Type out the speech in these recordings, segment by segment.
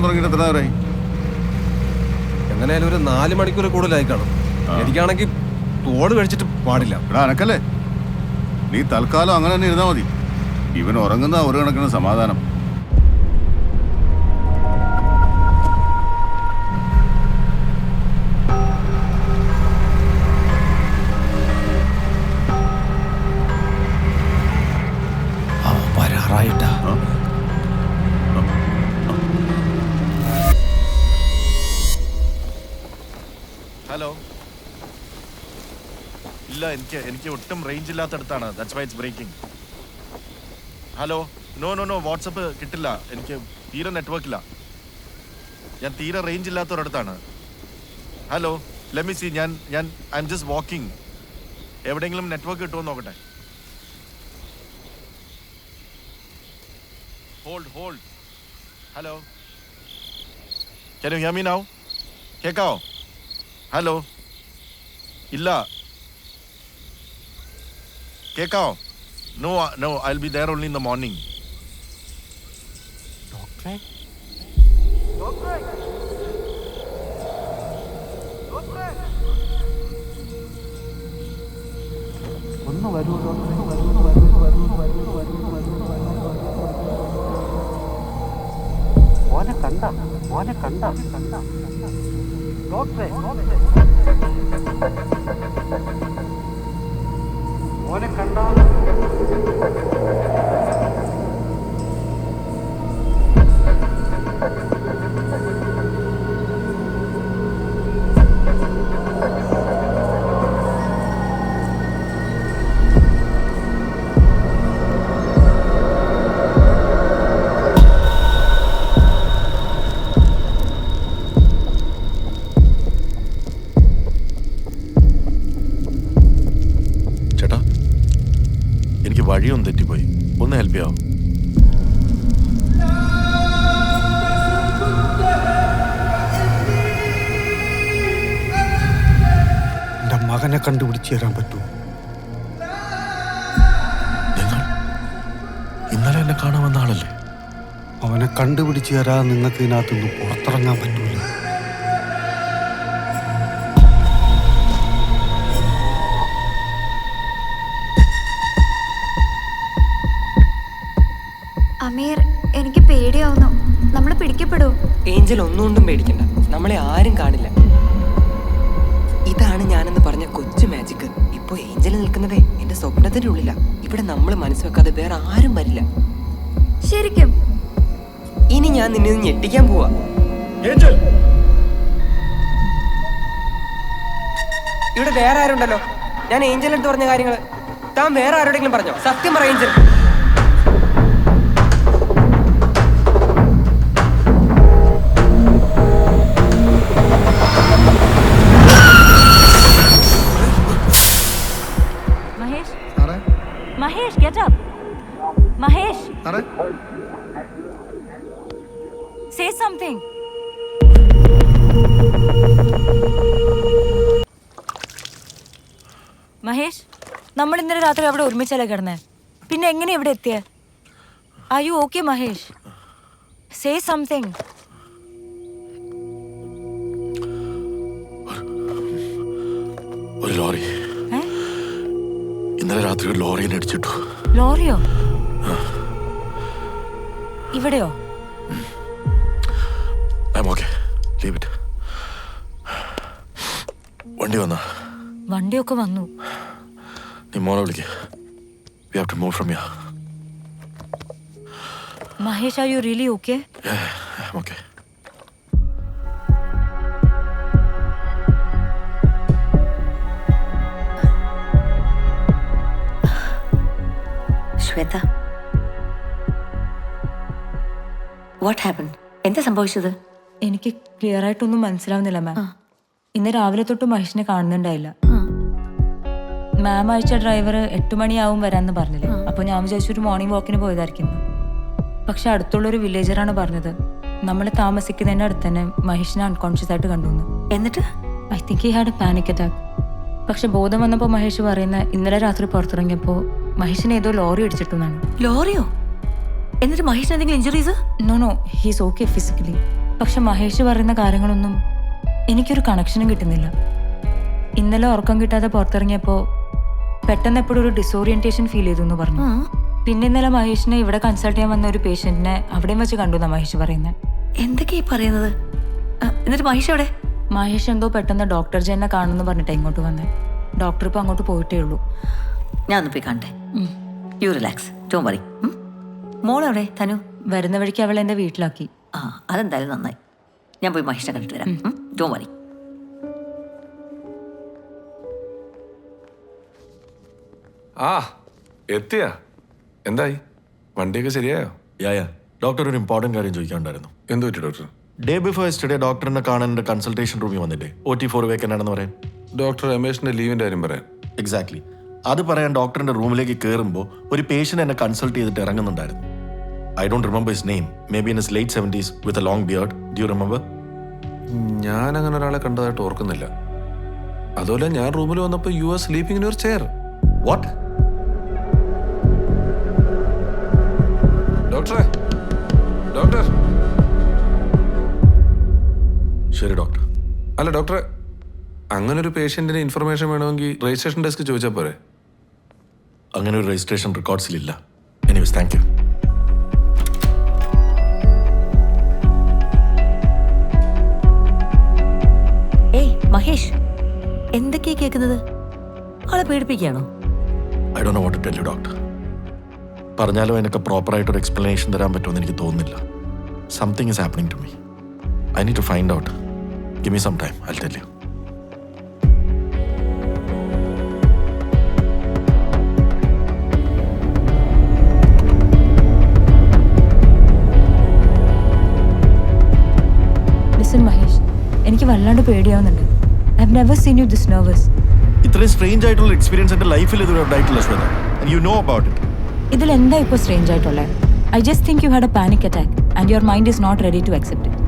തുടങ്ങിയിട്ട് എത്ര നേരമായി? എങ്ങനെയാലും ഒരു 4 മണിക്കൂർ കൂടുതലായി കാണും. എനിക്കാണെങ്കിൽ തോട് കഴിച്ചിട്ട് പാടില്ല. എടാ അനക്കല്ലേ, നീ തൽക്കാലം അങ്ങനെ തന്നെ ഇരുന്നാൽ മതി. ഇവൻ ഉറങ്ങുന്ന ഒരു കണക്കിന് സമാധാനം. ഹലോ, ഇല്ല, എനിക്ക് ഒട്ടും റേഞ്ച് ഇല്ലാത്തടത്താണ്. That's why it's breaking. Hello, no WhatsApp കിട്ടില്ല. എനിക്ക് തീരെ നെറ്റ്വർക്കില്ല. ഞാൻ തീരെ റേഞ്ച് ഇല്ലാത്തൊരിടത്താണ്. Hello, let me see. ഞാൻ ഐ എം ജസ്റ്റ് വാക്കിംഗ്. എവിടെയെങ്കിലും നെറ്റ്വർക്ക് കിട്ടുമോ നോക്കട്ടെ. Hold. Hello, can you hear me now? കേൾക്കാവോ? ഹലോ, ഇല്ല, കേൾക്കാവോ? No I will be there only in the morning. ഒന്ന് വരൂ. മോനെ കണ്ട ഡോക്ടറെ, മോനെ കണ്ട. വഴിയൊന്നും തെറ്റിപ്പോയി. ഒന്ന് ഹെൽപ്പ് ചെയ്യാവോ? എന്റെ മകനെ കണ്ടുപിടിച്ച് തരാൻ പറ്റുമോ? നിങ്ങൾ ഇന്നലെ എന്നെ കാണാൻ വന്ന ആളല്ലേ? അവനെ കണ്ടുപിടിച്ച് തരാൻ നിങ്ങൾക്ക് ഇതിനകത്തുനിന്ന് പുറത്തിറങ്ങാൻ പറ്റൂല. അമീർ, എനിക്ക് പേടിയാവുന്നു. നമ്മൾ പിടിക്കപ്പെടൂ? ഏഞ്ചൽ ഒന്നുകൊണ്ടും പേടിക്കണ്ട, നമ്മളെ ആരും കാണില്ല. ഇതാണ് ഞാനെന്ന് പറഞ്ഞ കൊച്ചു മാജിക്. ഇപ്പൊ ഏഞ്ചൽ നിൽക്കുന്നതേ എന്റെ സ്വപ്നത്തിന്റെ ഉള്ളില. ഇവിടെ നമ്മൾ മനസ്സ് വെക്കാതെ വേറെ ആരും വരില്ല. ശരിക്കും? ഇനി ഞാൻ നിന്നെ ഞെട്ടിക്കാൻ പോവാ. ഇവിടെ വേറെ ആരുണ്ടല്ലോ? ഞാൻ ഏഞ്ചൽ എടുത്ത് പറഞ്ഞ കാര്യങ്ങള് താൻ വേറെ ആരോടെങ്കിലും പറഞ്ഞോ? സത്യം പറ Angel. Mahesh, get up. Mahesh. Say something. Mahesh, നമ്മൾ ഇന്നലെ രാത്രി അവിടെ ഒരുമിച്ചല്ലേ കിടന്നേ? പിന്നെ എങ്ങനെ ഇവിടെ എത്തിയേ? Are you okay, Mahesh? Say something. ഒരു ലോറി ഇന്നലെ രാത്രി ഒരു ലോറിയെ അടിച്ചിട്ടു. ലോറിയോ? ഇവിടെയോ? വണ്ടിയൊക്കെ വന്നു. നീ മോളെ വിളിക്ക്. We have to move from here. Mahesh, are you really okay? Yeah, I'm okay. Shweta, what happen? എന്താ സംഭവിച്ചത്? എനിക്ക് ക്ലിയർ ആയിട്ടൊന്നും മനസ്സിലാവുന്നില്ല മാം. ഇന്ന് രാവിലെ തൊട്ട് മഹേഷിനെ കാണുന്നുണ്ടായില്ല. മാം അയച്ച ഡ്രൈവർ 8 മണിയാവും വരാന്ന് പറഞ്ഞില്ലേ? അപ്പൊ ഞാൻ വിചാരിച്ചൊരു മോർണിംഗ് വാക്കിന് പോയതായിരിക്കും. പക്ഷെ അടുത്തുള്ളൊരു വില്ലേജറാണ് പറഞ്ഞത് നമ്മൾ താമസിക്കുന്നതിന്റെ അടുത്ത് തന്നെ മഹേഷിനെ അൺകോൺഷ്യസ് ആയിട്ട് കണ്ടുവന്നു. എന്നിട്ട് I think he had a panic attack. പക്ഷെ ബോധം വന്നപ്പോൾ മഹേഷ് പറയുന്ന ഇന്നലെ രാത്രി പുറത്തിറങ്ങിയപ്പോൾ മഹേഷിനെ ഏതോ ലോറി അടിച്ചിട്ടുന്നാണ്. ലോറിയോ? എന്നിട്ട് മഹേഷിന് എന്തെങ്കിലും injuries? No, he's okay physically. പക്ഷെ മഹേഷ് പറയുന്ന കാര്യങ്ങളൊന്നും എനിക്കൊരു കണക്ഷനും കിട്ടുന്നില്ല. ഇന്നലെ ഉറക്കം കിട്ടാതെ പുറത്തിറങ്ങിയപ്പോൾ പെട്ടെന്ന് എപ്പോഴും ഒരു ഡിസോറിയന്റേഷൻ ഫീൽ ചെയ്തു എന്ന് പറഞ്ഞു. പിന്നെ ഇന്നലെ മഹേഷിനെ ഇവിടെ കൺസൾട്ട് ചെയ്യാൻ വന്ന ഒരു പേഷ്യന്റിനെ അവിടെയും വെച്ച് കണ്ടു എന്നാ മഹേഷ് പറയുന്നത്. എന്തൊക്കെയാ പറയുന്നത്? എന്നിട്ട് മഹേഷ് എവിടെ? മഹേഷ് എന്തോ പെട്ടെന്ന് ഡോക്ടർ ജെന്നെ കാണുമെന്ന് പറഞ്ഞിട്ട് ഇങ്ങോട്ട് വന്നേ. ഡോക്ടർ ഇപ്പൊ അങ്ങോട്ട് പോയിട്ടേ ഉള്ളൂ. ഞാൻ ഒന്ന് പോയി കാണട്ടെ. You relax, don't worry. മോളെവിടെ തനു? വരുന്ന വഴിക്ക് അവൾ എന്റെ വീട്ടിലാക്കി. ആ, അതെന്തായാലും നന്നായി. ഞാൻ പോയി മഹേഷിനെ കണ്ടിട്ട് വരാം. Don't worry. ആ എത്തിയാ? എന്തായി? വണ്ടിയൊക്കെ ശരിയായോ? യാ ഡോക്ടർ ഒരു ഇമ്പോർട്ടൻറ്റ് കാര്യം ചോദിക്കാനുണ്ടായിരുന്നു. എന്ത് പറ്റി ഡോക്ടർ? ഡേ ബിഫോർ യെസ്റ്റർഡേ ഡോക്ടറിനെ കാണാൻ എൻ്റെ കൺസൾട്ടേഷൻ റൂമിൽ വന്നില്ലേ? OT4 വേക്കൻ്റ് ആണെന്ന് പറയാൻ. ഡോക്ടർ രമേശിന്റെ ലീവിന്റെ കാര്യം പറയാൻ. എക്സാക്ട്ലി. അത് പറയാൻ ഡോക്ടറിന്റെ റൂമിലേക്ക് കയറുമ്പോൾ ഒരു പേഷ്യൻ്റ് എന്നെ കൺസൾട്ട് ചെയ്തിട്ട് ഇറങ്ങുന്നുണ്ടായിരുന്നു. I don't remember his name. May be in his late 70s with a long beard. Do you remember? ഞാൻ അങ്ങനെ ഒരാളെ കണ്ടതായിട്ട് ഓർക്കുന്നില്ല. അതുപോലെ ഞാൻ റൂമിൽ വന്നപ്പോൾ you are sleeping in your chair. What? ഡോക്ടറെ, ഡോക്ടർ. ശരി ഡോക്ടർ. അല്ല ഡോക്ടറെ, അങ്ങനെ ഒരു പേഷ്യന്റിന് ഇൻഫർമേഷൻ വേണമെങ്കിൽ രജിസ്ട്രേഷൻ ഡെസ്ക് ചോദിച്ചാൽ പോരെ? അങ്ങനെ ഒരു രജിസ്ട്രേഷൻ റെക്കോർഡ്സിലില്ല. Anyways thank you. ഏയ് മഹേഷ്, എന്തൊക്കെയാ കേൾക്കുന്നത്? ആളെ പേടിപ്പിക്കുകയാണോ? I don't no what to tell you doctor. പറഞ്ഞാലും അതിനൊക്കെ പ്രോപ്പറായിട്ടൊരു എക്സ്പ്ലനേഷൻ തരാൻ പറ്റുമെന്ന് എനിക്ക് തോന്നുന്നില്ല. Something is happening to me. I need to find out. Give me some time. I will tell you. Listen Mahesh, എനിക്ക് വല്ലാണ്ട് പേടിയാവുന്നുണ്ട്. I have never seen you this nervous. ഇത്രയും സ്ട്രേഞ്ച് ആയിട്ടുള്ള എക്സ്പീരിയൻസ് എൻ്റെ ലൈഫിൽ ഇതുവരെ ഉണ്ടായിട്ടില്ല Shweta. And you know about it. ഇതിൽ എന്താ ഇപ്പോൾ സ്ട്രേഞ്ച് ആയിട്ടുള്ളത്? I just think you had a panic attack and your mind is not ready to accept it.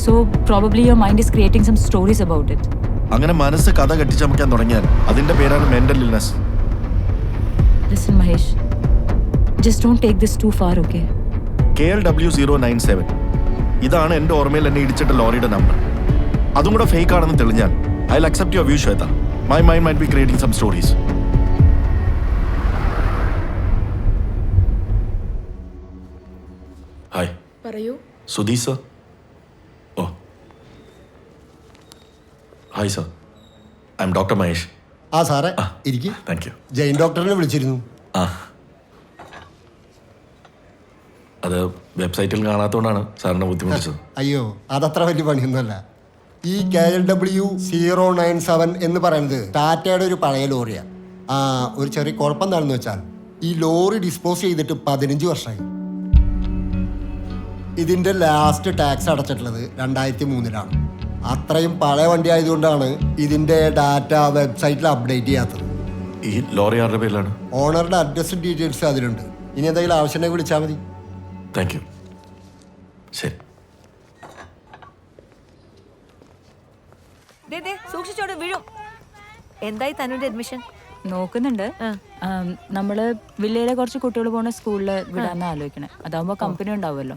So probably your mind is creating some stories about it. അങ്ങനെ മനസ്സ് കഥ കെട്ടിച്ചമക്കാൻ തുടങ്ങിയാൽ അതിന്റെ പേരാണ് mental illness. Listen Mahesh, just don't take this too far, okay? KLW097 ഇതാണ് എൻ്റെ ഓർമ്മയിൽ എന്നെ ഇടിച്ചിട്ട ലോറിയുടെ നമ്പർ. അതും കൂടെ ഫേക്ക് ആണെന്ന് തെളിഞ്ഞാൽ I will accept your view Shweta. My mind might be creating some stories. Hi. പറയൂ. Sudheesh sir. Oh hi sir, I am doctor Mahesh. ആ സാറേ ഇരിക്കും. Thank you. ജെയിൻ ഡോക്ടറിനെ വിളിച്ചിരുന്നു. ആ, അത് വെബ്സൈറ്റിൽ കാണാത്തതുകൊണ്ടാണ് സാറിനെ ബുദ്ധിമുട്ടിച്ചത്. അയ്യോ, അതത്ര വലിയ പണിയൊന്നുമല്ല. ഈ KLW097 എന്ന് പറയുന്നത് ടാറ്റയുടെ ഒരു പഴയ ലോറിയാണ്. ഒരു ചെറിയ കുഴപ്പം എന്താണെന്ന് വെച്ചാൽ ഈ ലോറി ഡിസ്പോസ് ചെയ്തിട്ട് 15 വർഷമായി. ഇതിൻ്റെ ലാസ്റ്റ് ടാക്സ് അടച്ചിട്ടുള്ളത് 2003-ലാണ്. അത്രയും പഴയ വണ്ടി ആയതുകൊണ്ടാണ് ഇതിൻ്റെ ഡാറ്റ വെബ്സൈറ്റിൽ അപ്ഡേറ്റ് ചെയ്യാത്തത്. ഈ ലോറി ആരുടെ പേരിലാണ്? ഓണറുടെ അഡ്രസ്സും ഡീറ്റെയിൽസും അതിലുണ്ട്. ഇനി എന്തെങ്കിലും ആവശ്യമുണ്ടെങ്കിൽ വിളിച്ചാൽ മതി. Thank you. ശരി. സൂക്ഷിച്ചോട് വീഴും. എന്തായി തനുവിന്റെ അഡ്മിഷൻ? നോക്കുന്നുണ്ട്. നമ്മള് വില്ലയിലെ കുറച്ച് കുട്ടികൾ പോണ സ്കൂളിൽ വിടാന്ന് ആലോചിക്കണേ. അതാവുമ്പോ കമ്പനി ഉണ്ടാവുമല്ലോ.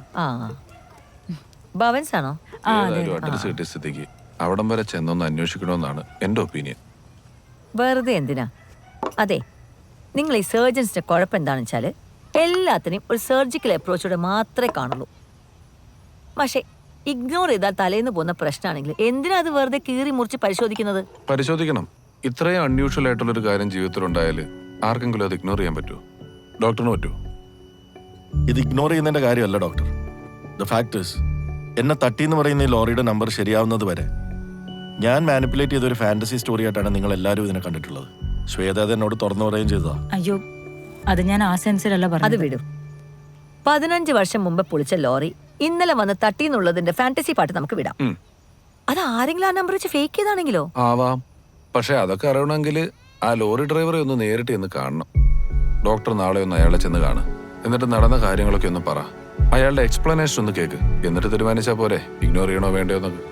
ഭവൻസ് ആണോ? അഡ്രസ് കിട്ടിയ സ്ഥിതിക്ക് അവിടം വരെ ചെന്നൊന്ന് അന്വേഷിക്കണമെന്നാണ് എൻ്റെ ഒപ്പീനിയൻ. വെറുതെ എന്തിനാ? അതെ, നിങ്ങൾ ഈ സർജൻസിന്റെ കുഴപ്പം എന്താണെന്ന് വെച്ചാൽ എല്ലാത്തിനെയും ഒരു സർജിക്കൽ അപ്രോച്ചോടെ മാത്രമേ കാണുള്ളൂ. പക്ഷേ ഇഗ്നോർ ചെയ്താൽ തലേന്ന് പോകുന്ന പ്രശ്നമാണെങ്കിൽ എന്തിനാ അത് വെറുതെ കീറി മുറിച്ച് പരിശോധിക്കുന്നത്? പരിശോധിക്കണം. ഇത്രയും അൺയൂഷ്വൽ ആയിട്ടുള്ളൊരു കാര്യം ജീവിതത്തിൽ ഉണ്ടായാൽ ആർക്കെങ്കിലും അത് ഇഗ്നോർ ചെയ്യാൻ പറ്റുമോ? ഡോക്ടറിന് പറ്റുമോ? ഇത് ഇഗ്നോർ ചെയ്യുന്നതിന്റെ കാര്യമല്ല ഡോക്ടർ. ദ ഫാക്ട് ഈസ്, എന്നെ തട്ടിയെന്ന് പറയുന്ന ഈ ലോറിയുടെ നമ്പർ ശരിയാവുന്നത് വരെ ഞാൻ മാനിപ്പുലേറ്റ് ചെയ്തൊരു ഫാന്റസി സ്റ്റോറി ആയിട്ടാണ് നിങ്ങൾ എല്ലാവരും ഇതിനെ കണ്ടിട്ടുള്ളത്. ശ്വേത അത് എന്നോട് തുറന്നു പറയുകയും ചെയ്തതാ. അയ്യോ, അത് ഞാൻ ആ സെൻസിലല്ല അത് പറഞ്ഞത്. വിടും. 15 വർഷം മുമ്പ് പൊളിച്ച ലോറി ഇന്നലെ വന്ന് തട്ടിന്നുള്ളതിന്റെ ഫാന്റസി പാട്ട് നമുക്ക് വിടാം. അത് ആരെങ്കിലും ആ നമ്പർ വെച്ച് ഫേക്ക് ചെയ്താണെങ്കിലോ? ആവാം. പക്ഷെ അതൊക്കെ അറിയണമെങ്കിൽ ആ ലോറി ഡ്രൈവറെ ഒന്ന് നേരിട്ട് ചെന്ന് കാണണം. ഡോക്ടർ നാളെ ഒന്ന് അയാളെ ചെന്ന് കാണും. എന്നിട്ട് നടന്ന കാര്യങ്ങളൊക്കെ ഒന്ന് പറ. അയാളുടെ എക്സ്പ്ലനേഷൻ ഒന്ന് കേൾക്ക്. എന്നിട്ട് തീരുമാനിച്ചാൽ പോരെ ഇഗ്നോർ ചെയ്യണോ വേണ്ടയോ എന്നൊക്കെ.